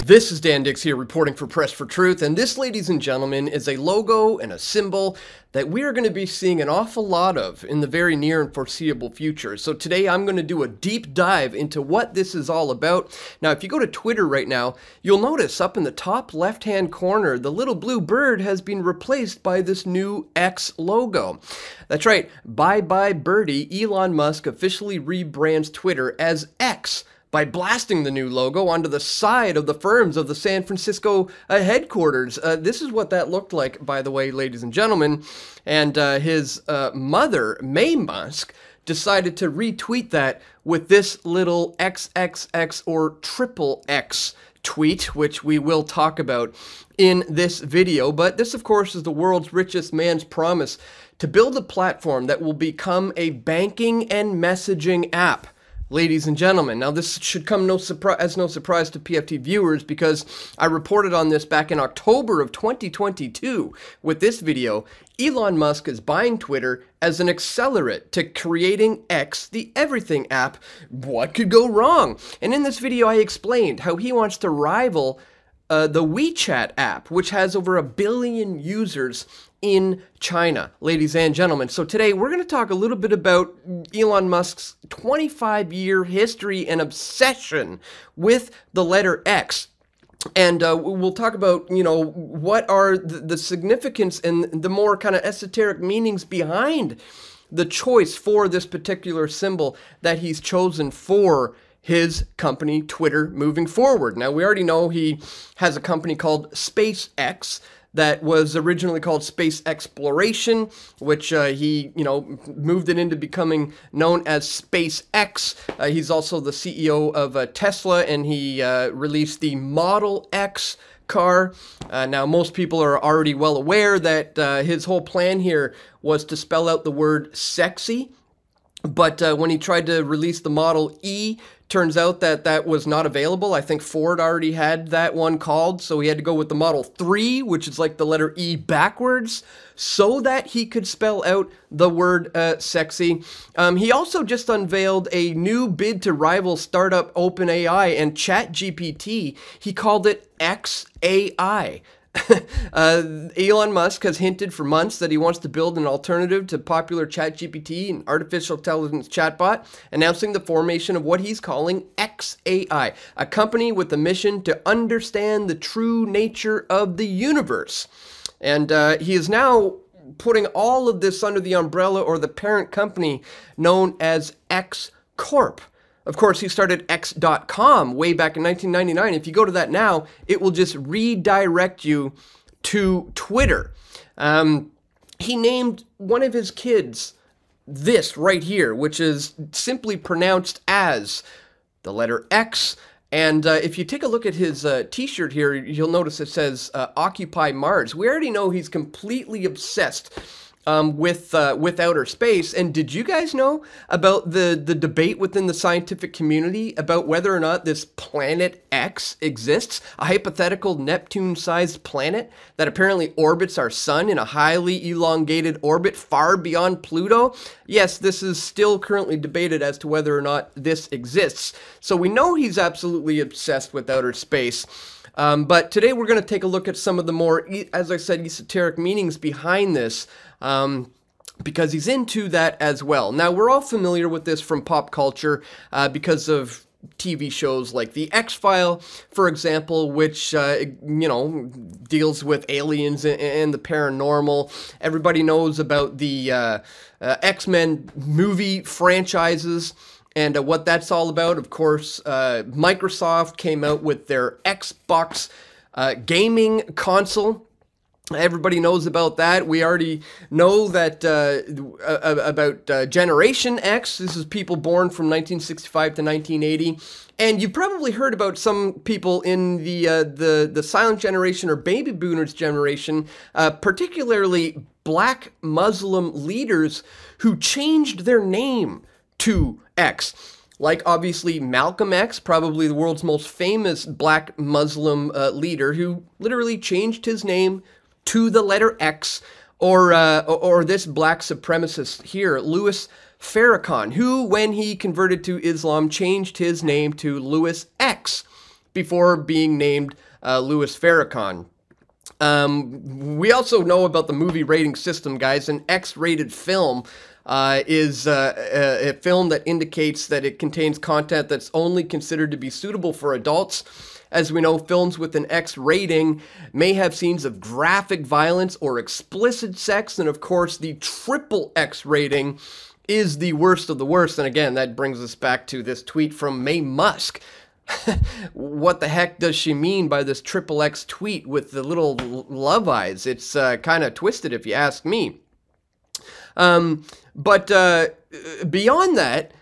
This is Dan Dicks here reporting for Press for Truth, and this, ladies and gentlemen, is a logo and a symbol that we are going to be seeing an awful lot of in the very near and foreseeable future. So today I'm going to do a deep dive into what this is all about. Now, if you go to Twitter right now, you'll notice up in the top left-hand corner, the little blue bird has been replaced by this new X logo. That's right, bye-bye birdie. Elon Musk officially rebrands Twitter as X by blasting the new logo onto the side of the firms of the San Francisco headquarters. This is what that looked like, by the way, ladies and gentlemen. And his mother, May Musk, decided to retweet that with this little XXX or triple X tweet, which we will talk about in this video. But this, of course, is the world's richest man's promise to build a platform that will become a banking and messaging app. Ladies and gentlemen, now this should come as no surprise to PFT viewers, because I reported on this back in October of 2022 with this video. Elon Musk is buying Twitter as an accelerant to creating X, the everything app. What could go wrong? And in this video, I explained how he wants to rival the WeChat app, which has over 1 billion users in China, ladies and gentlemen. So today we're going to talk a little bit about Elon Musk's 25-year history and obsession with the letter X. And we'll talk about, you know, what are the significance and the more kind of esoteric meanings behind the choice for this particular symbol that he's chosen for his company, Twitter, moving forward. Now, we already know he has a company called SpaceX that was originally called Space Exploration, which he, moved it into becoming known as SpaceX. He's also the CEO of Tesla, and he released the Model X car. Now, most people are already well aware that his whole plan here was to spell out the word sexy. But when he tried to release the Model E, turns out that that was not available. I think Ford already had that one called, so he had to go with the Model 3, which is like the letter E backwards, so that he could spell out the word sexy. He also just unveiled a new bid to rival startup OpenAI and ChatGPT. He called it XAI. Elon Musk has hinted for months that he wants to build an alternative to popular ChatGPT, an artificial intelligence chatbot, announcing the formation of what he's calling XAI, a company with the mission to understand the true nature of the universe. And he is now putting all of this under the umbrella or the parent company known as X Corp. Of course, he started X.com way back in 1999. If you go to that now, it will just redirect you to Twitter. He named one of his kids this right here, which is simply pronounced as the letter X. And if you take a look at his t-shirt here, you'll notice it says Occupy Mars. We already know he's completely obsessed with outer space. And did you guys know about the debate within the scientific community about whether or not this planet X exists? A hypothetical Neptune-sized planet that apparently orbits our sun in a highly elongated orbit far beyond Pluto? Yes, this is still currently debated as to whether or not this exists. So we know he's absolutely obsessed with outer space. But today we're going to take a look at some of the more, as I said, esoteric meanings behind this, because he's into that as well. Now, we're all familiar with this from pop culture because of TV shows like The X-Files, for example, which, deals with aliens and the paranormal. Everybody knows about the X-Men movie franchises and what that's all about. Of course, Microsoft came out with their Xbox gaming console. Everybody knows about that. We already know that about Generation X. This is people born from 1965 to 1980. And you've probably heard about some people in the silent generation or baby boomers generation, particularly black Muslim leaders who changed their name to X. Like, obviously, Malcolm X, probably the world's most famous black Muslim leader, who literally changed his name to the letter X, or this black supremacist here, Louis Farrakhan, who, when he converted to Islam, changed his name to Louis X, before being named Louis Farrakhan. We also know about the movie rating system, guys. An X-rated film is a film that indicates that it contains content that's only considered to be suitable for adults. As we know, films with an X rating may have scenes of graphic violence or explicit sex, and of course the triple X rating is the worst of the worst. And again, that brings us back to this tweet from Musk. What the heck does she mean by this triple X tweet with the little love eyes? It's kind of twisted if you ask me. But beyond that,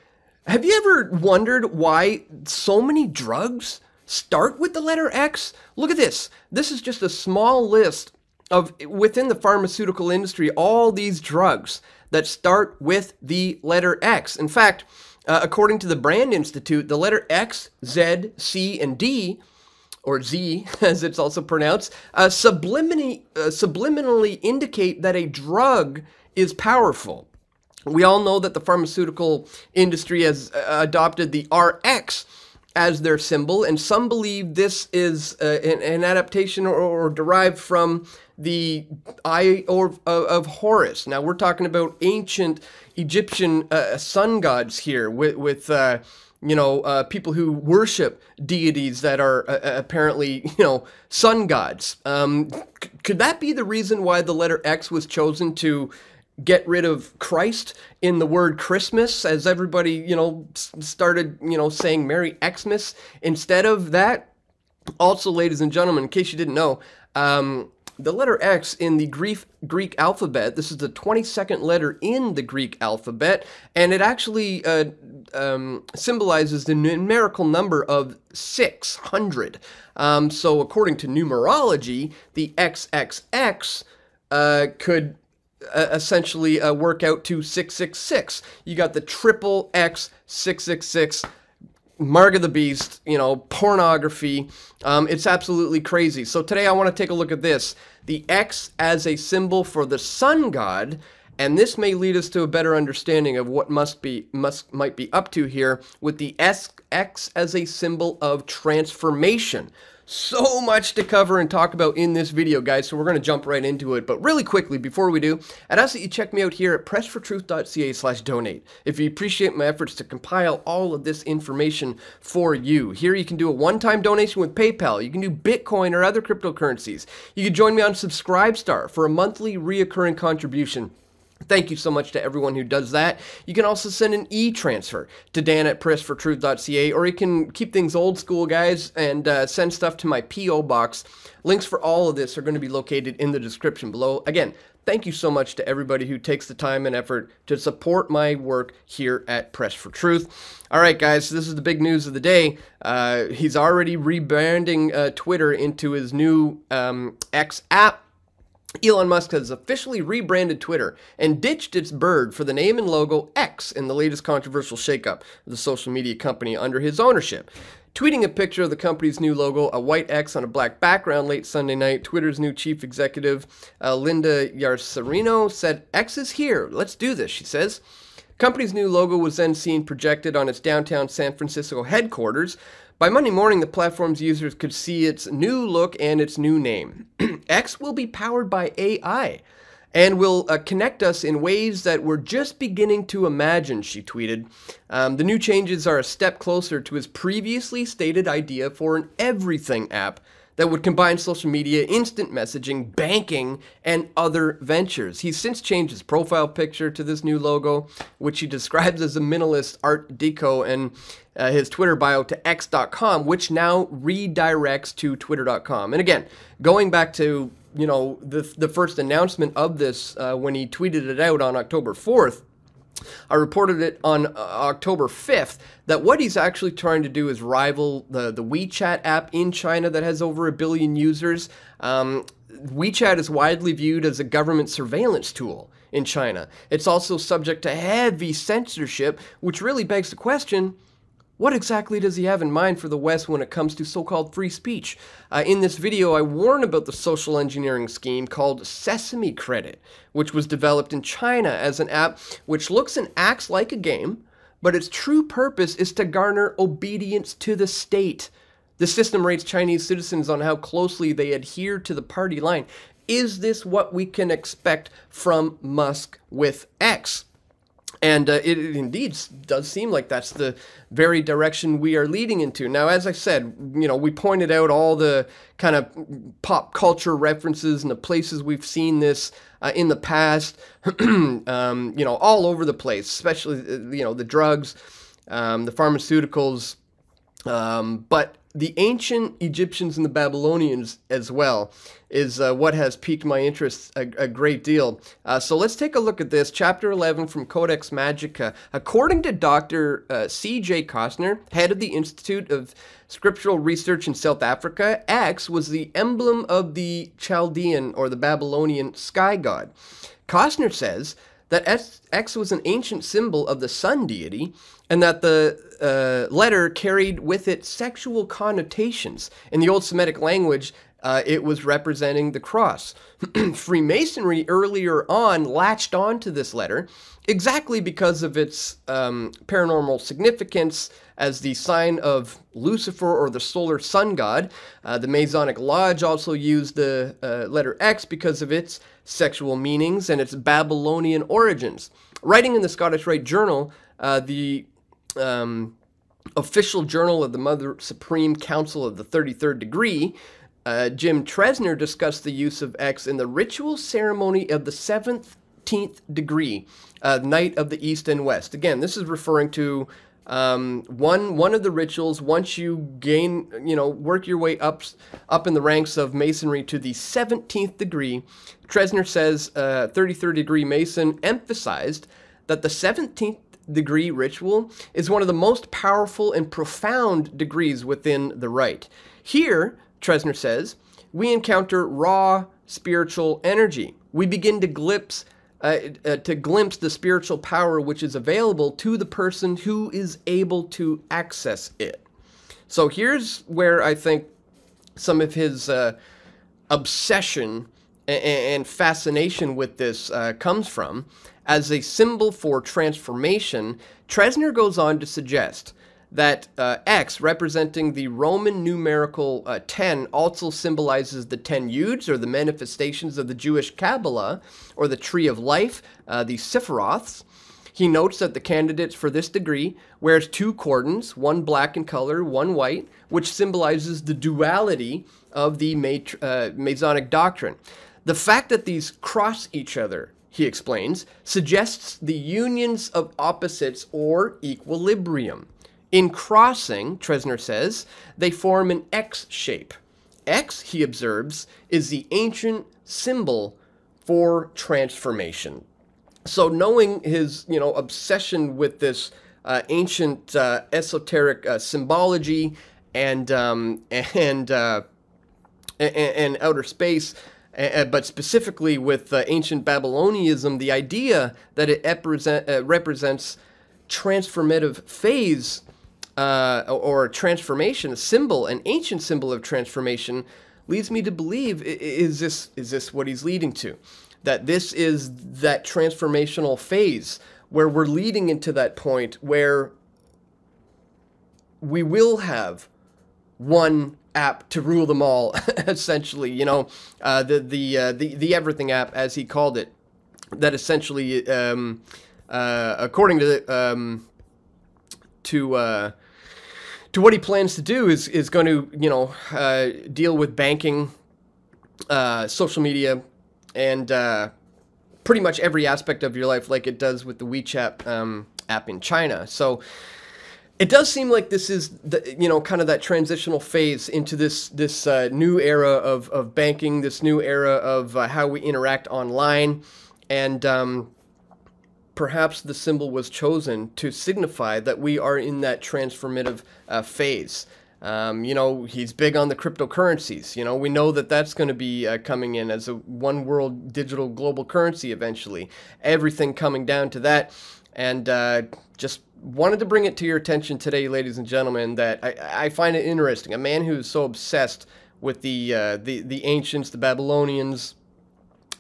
have you ever wondered why so many drugs start with the letter X? Look at this. This is just a small list of, within the pharmaceutical industry, all these drugs that start with the letter X. In fact, according to the Brand Institute, the letter X, Z, C, and D, or Z as it's also pronounced, subliminally indicate that a drug is powerful. We all know that the pharmaceutical industry has adopted the RX as their symbol, and some believe this is an adaptation or derived from the Eye of Horus. Now, we're talking about ancient Egyptian sun gods here with people who worship deities that are apparently, sun gods. Could that be the reason why the letter X was chosen to get rid of Christ in the word Christmas, as everybody, started, saying Merry Xmas instead of that? Also, ladies and gentlemen, in case you didn't know, the letter X in the Greek alphabet, this is the 22nd letter in the Greek alphabet, and it actually symbolizes the numerical number of 600. So according to numerology, the XXX could essentially work out to 666. You got the triple X 666, Mark of the Beast, pornography. It's absolutely crazy. So today I want to take a look at this. The X as a symbol for the sun god, and this may lead us to a better understanding of what Musk might be up to here with the X as a symbol of transformation. So much to cover and talk about in this video, guys, so we're going to jump right into it. But really quickly, before we do, I'd ask that you check me out here at pressfortruth.ca/donate if you appreciate my efforts to compile all of this information for you. Here you can do a one-time donation with PayPal. You can do Bitcoin or other cryptocurrencies. You can join me on Subscribestar for a monthly reoccurring contribution. Thank you so much to everyone who does that. You can also send an e-transfer to dan@pressfortruth.ca, or you can keep things old school, guys, and send stuff to my P.O. box. Links for all of this are going to be located in the description below. Again, thank you so much to everybody who takes the time and effort to support my work here at Press for Truth. All right, guys, this is the big news of the day. He's already rebranding Twitter into his new X app. Elon Musk has officially rebranded Twitter and ditched its bird for the name and logo X in the latest controversial shakeup of the social media company under his ownership. Tweeting a picture of the company's new logo, a white X on a black background, late Sunday night, Twitter's new chief executive, Linda Yaccarino, said, "X is here. Let's do this," she says. Company's new logo was then seen projected on its downtown San Francisco headquarters. By Monday morning, the platform's users could see its new look and its new name. X will be powered by AI and will connect us in ways that we're just beginning to imagine, she tweeted. The new changes are a step closer to his previously stated idea for an everything app that would combine social media, instant messaging, banking, and other ventures. He's since changed his profile picture to this new logo, which he describes as a minimalist art deco, and his Twitter bio to x.com, which now redirects to twitter.com. And again, going back to, the first announcement of this when he tweeted it out on October 4th, I reported it on October 5th that what he's actually trying to do is rival the WeChat app in China that has over 1 billion users. WeChat is widely viewed as a government surveillance tool in China. It's also subject to heavy censorship, which really begs the question, what exactly does he have in mind for the West when it comes to so-called free speech? In this video, I warn about the social engineering scheme called Sesame Credit, which was developed in China as an app which looks and acts like a game, but its true purpose is to garner obedience to the state. The system rates Chinese citizens on how closely they adhere to the party line. Is this what we can expect from Musk with X? And it indeed does seem like that's the very direction we are leading into. Now, as I said, we pointed out all the kind of pop culture references and the places we've seen this in the past, all over the place, especially, the drugs, the pharmaceuticals, but the ancient Egyptians and the Babylonians as well is what has piqued my interest a great deal. So let's take a look at this. Chapter 11 from Codex Magica. According to Dr. C.J. Costner, head of the Institute of Scriptural Research in South Africa, X was the emblem of the Chaldean or the Babylonian sky god. Costner says that X was an ancient symbol of the sun deity, and that the letter carried with it sexual connotations. In the Old Semitic language, it was representing the cross. Freemasonry earlier on latched onto this letter exactly because of its paranormal significance as the sign of Lucifer or the solar sun god. The Masonic Lodge also used the letter X because of its sexual meanings and its Babylonian origins. Writing in the Scottish Rite Journal, the official journal of the Mother Supreme Council of the 33rd Degree, Jim Tresner discussed the use of X in the ritual ceremony of the 17th degree, Night of the East and West. Again, this is referring to one of the rituals. Once you gain, work your way up in the ranks of Masonry to the 17th degree, Tresner says 33rd degree Mason emphasized that the 17th degree ritual is one of the most powerful and profound degrees within the rite. Here, Tresner says, we encounter raw spiritual energy. We begin to glimpse the spiritual power which is available to the person who is able to access it. So here's where I think some of his obsession and fascination with this comes from. As a symbol for transformation, Tresner goes on to suggest that X, representing the Roman numerical 10, also symbolizes the 10 Yuds, or the manifestations of the Jewish Kabbalah, or the Tree of Life, the Sephiroths. He notes that the candidates for this degree wears two cordons, one black in color, one white, which symbolizes the duality of the Masonic doctrine. The fact that these cross each other, he explains, suggests the unions of opposites or equilibrium. In crossing, Tresner says, they form an X shape. X, he observes, is the ancient symbol for transformation. So knowing his, obsession with this ancient esoteric symbology and outer space, but specifically with ancient Babylonianism, the idea that it represents transformative phase or transformation, a symbol, an ancient symbol of transformation, leads me to believe, is this what he's leading to? That this is that transformational phase where we're leading into that point where we will have one app to rule them all, essentially, the everything app, as he called it, that essentially, according to what he plans to do is going to, deal with banking, social media, and pretty much every aspect of your life, like it does with the WeChat app in China. So it does seem like this is kind of that transitional phase into this new era of banking, this new era of how we interact online, and perhaps the symbol was chosen to signify that we are in that transformative phase. He's big on the cryptocurrencies. We know that that's going to be coming in as a one world digital global currency eventually. Everything coming down to that. And just wanted to bring it to your attention today, ladies and gentlemen, that I find it interesting. A man who is so obsessed with the ancients, the Babylonians,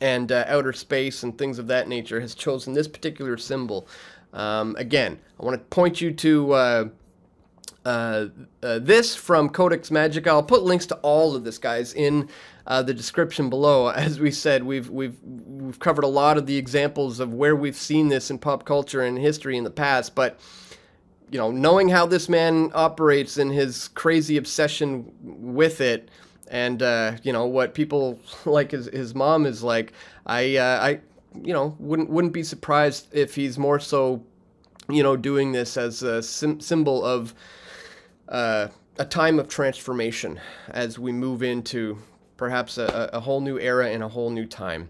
and outer space and things of that nature has chosen this particular symbol. Again, I want to point you to this from Codex Magica. I'll put links to all of this, guys, in the description below. As we said, we've covered a lot of the examples of where we've seen this in pop culture and history in the past, but you know, knowing how this man operates and his crazy obsession with it, and you know, what people like his mom is like, I you know, wouldn't be surprised if he's more so, you know, doing this as a symbol of a time of transformation as we move into perhaps a whole new era and a whole new time,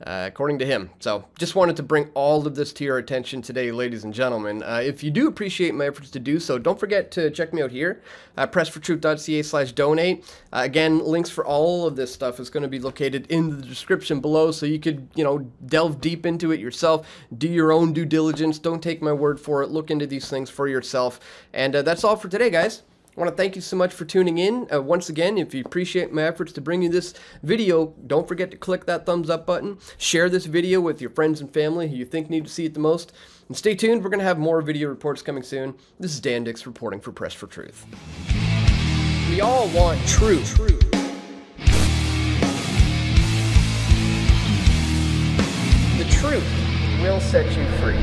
according to him. So just wanted to bring all of this to your attention today, ladies and gentlemen. If you do appreciate my efforts to do so, don't forget to check me out here, pressfortruth.ca/donate. Again, links for all of this stuff is going to be located in the description below, so you could, you know, delve deep into it yourself, do your own due diligence. Don't take my word for it. Look into these things for yourself. And that's all for today, guys. I want to thank you so much for tuning in. Once again, if you appreciate my efforts to bring you this video, don't forget to click that thumbs up button. Share this video with your friends and family who you think need to see it the most. And stay tuned, we're going to have more video reports coming soon. This is Dan Dicks reporting for Press for Truth. We all want truth. The truth will set you free.